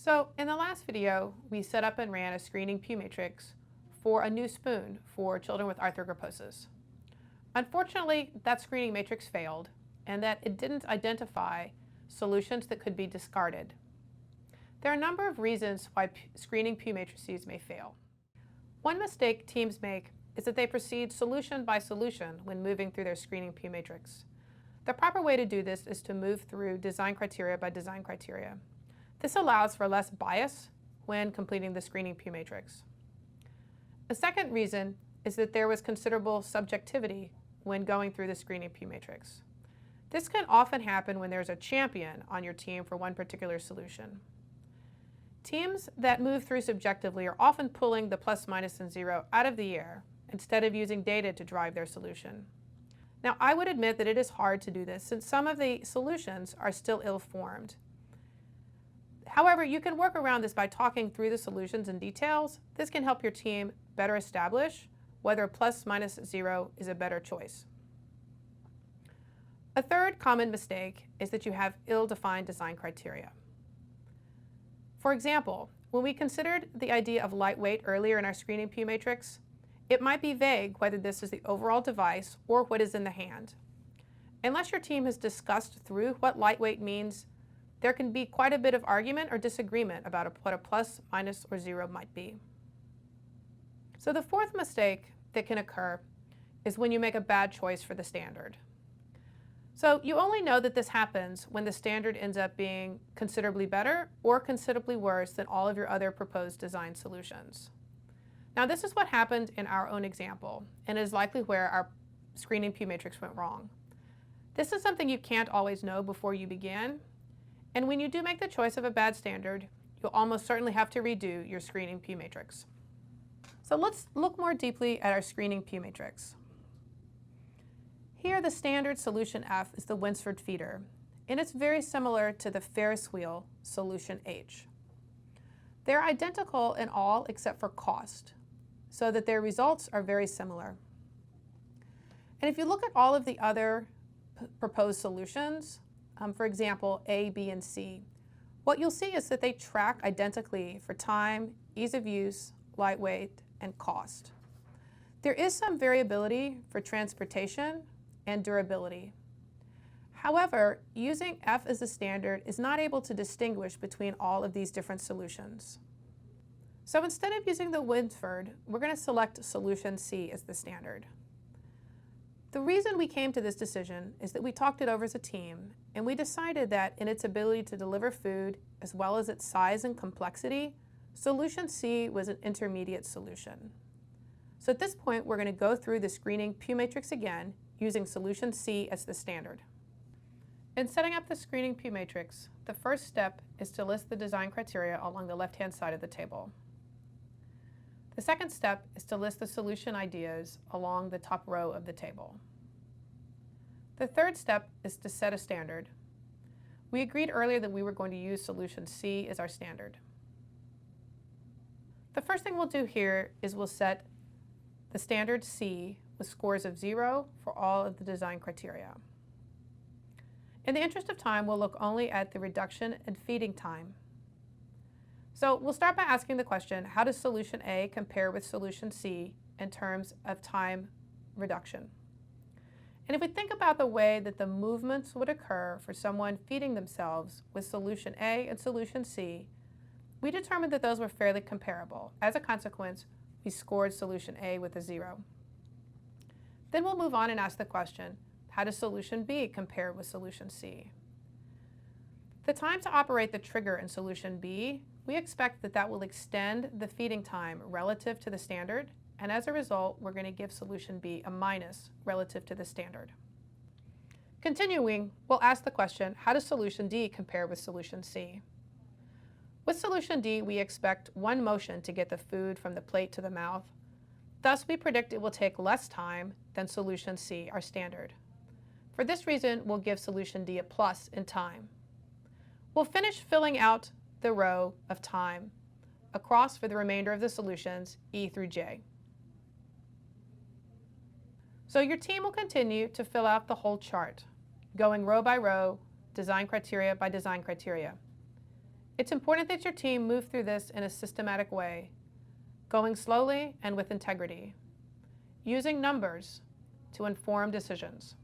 So in the last video, we set up and ran a screening Pew matrix for a new spoon for children with arthrogryposis. Unfortunately, that screening matrix failed and that it didn't identify solutions that could be discarded. There are a number of reasons why screening Pew matrices may fail. One mistake teams make is that they proceed solution by solution when moving through their screening Pew matrix. The proper way to do this is to move through design criteria by design criteria. This allows for less bias when completing the screening Pew matrix. A second reason is that there was considerable subjectivity when going through the screening Pew matrix. This can often happen when there's a champion on your team for one particular solution. Teams that move through subjectively are often pulling the plus, minus, and zero out of the air instead of using data to drive their solution. Now, I would admit that it is hard to do this since some of the solutions are still ill-formed. However, you can work around this by talking through the solutions in details. This can help your team better establish whether plus, minus, zero is a better choice. A third common mistake is that you have ill-defined design criteria. For example, when we considered the idea of lightweight earlier in our screening Pew matrix, it might be vague whether this is the overall device or what is in the hand. Unless your team has discussed through what lightweight means, there can be quite a bit of argument or disagreement about what a plus, minus, or zero might be. So the fourth mistake that can occur is when you make a bad choice for the standard. So you only know that this happens when the standard ends up being considerably better or considerably worse than all of your other proposed design solutions. Now this is what happened in our own example and is likely where our screening Pew matrix went wrong. This is something you can't always know before you begin, and when you do make the choice of a bad standard, you'll almost certainly have to redo your screening Pew matrix. So let's look more deeply at our screening Pew matrix. Here, the standard solution F is the Winsford feeder, and it's very similar to the Ferris wheel solution H. They're identical in all except for cost, so that their results are very similar. And if you look at all of the other proposed solutions, for example, A, B, and C, what you'll see is that they track identically for time, ease of use, lightweight, and cost. There is some variability for transportation and durability. However, using F as the standard is not able to distinguish between all of these different solutions. So instead of using the Winsford, we're going to select solution C as the standard. The reason we came to this decision is that we talked it over as a team, and we decided that in its ability to deliver food, as well as its size and complexity, solution C was an intermediate solution. So at this point, we're going to go through the screening Pew matrix again, using solution C as the standard. In setting up the screening Pew matrix, the first step is to list the design criteria along the left-hand side of the table. The second step is to list the solution ideas along the top row of the table. The third step is to set a standard. We agreed earlier that we were going to use solution C as our standard. The first thing we'll do here is we'll set the standard C with scores of 0 for all of the design criteria. In the interest of time, we'll look only at the reduction and feeding time. So we'll start by asking the question, how does solution A compare with solution C in terms of time reduction? And if we think about the way that the movements would occur for someone feeding themselves with solution A and solution C, we determined that those were fairly comparable. As a consequence, we scored solution A with a 0. Then we'll move on and ask the question, how does solution B compare with solution C? The time to operate the trigger in solution B, we expect that that will extend the feeding time relative to the standard, and as a result, we're going to give solution B a minus relative to the standard. Continuing, we'll ask the question, how does solution D compare with solution C? With solution D, we expect one motion to get the food from the plate to the mouth. Thus, we predict it will take less time than solution C, our standard. For this reason, we'll give solution D a plus in time. We'll finish filling out the row of time across for the remainder of the solutions, E through J. So your team will continue to fill out the whole chart, going row by row, design criteria by design criteria. It's important that your team move through this in a systematic way, going slowly and with integrity, using numbers to inform decisions.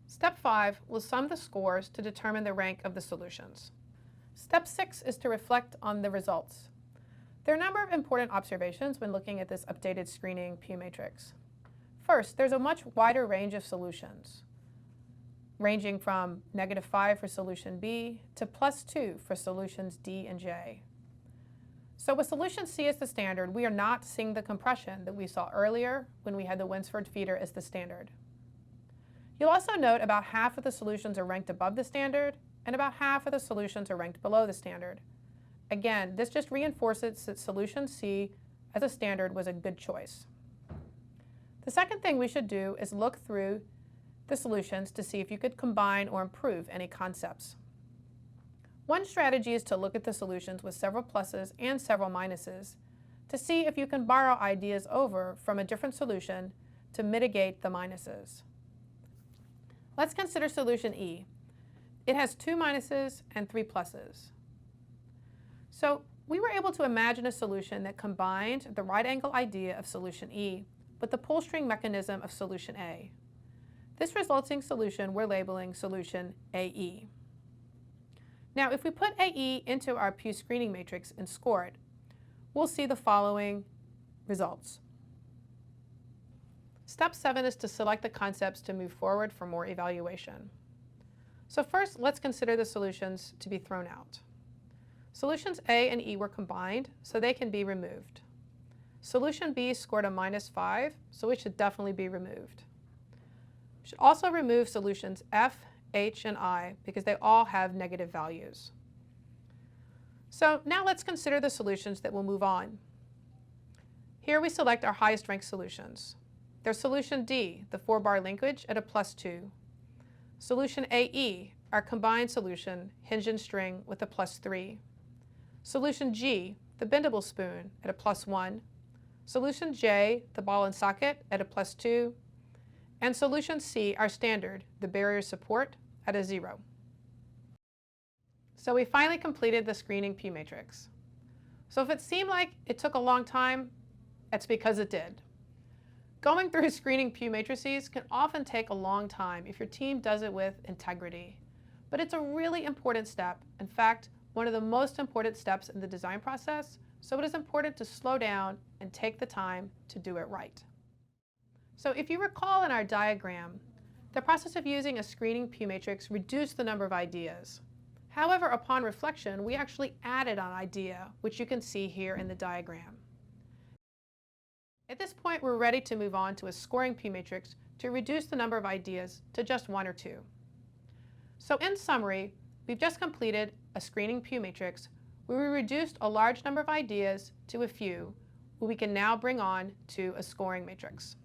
Step 5 will sum the scores to determine the rank of the solutions. Step 6 is to reflect on the results. There are a number of important observations when looking at this updated screening P matrix. First, there's a much wider range of solutions, ranging from -5 for solution B to +2 for solutions D and J. So with solution C as the standard, we are not seeing the compression that we saw earlier when we had the Winsford feeder as the standard. You'll also note about half of the solutions are ranked above the standard, and about half of the solutions are ranked below the standard. Again, this just reinforces that solution C as a standard was a good choice. The second thing we should do is look through the solutions to see if you could combine or improve any concepts. One strategy is to look at the solutions with several pluses and several minuses to see if you can borrow ideas over from a different solution to mitigate the minuses. Let's consider solution E. It has 2 minuses and 3 pluses. So we were able to imagine a solution that combined the right angle idea of solution E with the pull string mechanism of solution A. This resulting solution we're labeling solution AE. Now, if we put AE into our Pew screening matrix and score it, we'll see the following results. Step 7 is to select the concepts to move forward for more evaluation. So first, let's consider the solutions to be thrown out. Solutions A and E were combined, so they can be removed. Solution B scored a -5, so it should definitely be removed. We should also remove solutions F, H, and I because they all have negative values. So now let's consider the solutions that will move on. Here we select our highest ranked solutions. There's solution D, the 4-bar linkage, at a +2. Solution AE, our combined solution, hinge and string, with a +3. Solution G, the bendable spoon, at a +1. Solution J, the ball and socket, at a +2. And solution C, our standard, the barrier support, at a 0. So we finally completed the screening P matrix. So if it seemed like it took a long time, it's because it did. Going through screening P matrices can often take a long time if your team does it with integrity. But it's a really important step. In fact, one of the most important steps in the design process, so it is important to slow down and take the time to do it right. So if you recall in our diagram, the process of using a screening P matrix reduced the number of ideas. However, upon reflection, we actually added an idea, which you can see here in the diagram. At this point, we're ready to move on to a scoring P matrix to reduce the number of ideas to just 1 or 2. So in summary, we've just completed a screening P matrix where we reduced a large number of ideas to a few, who we can now bring on to a scoring matrix.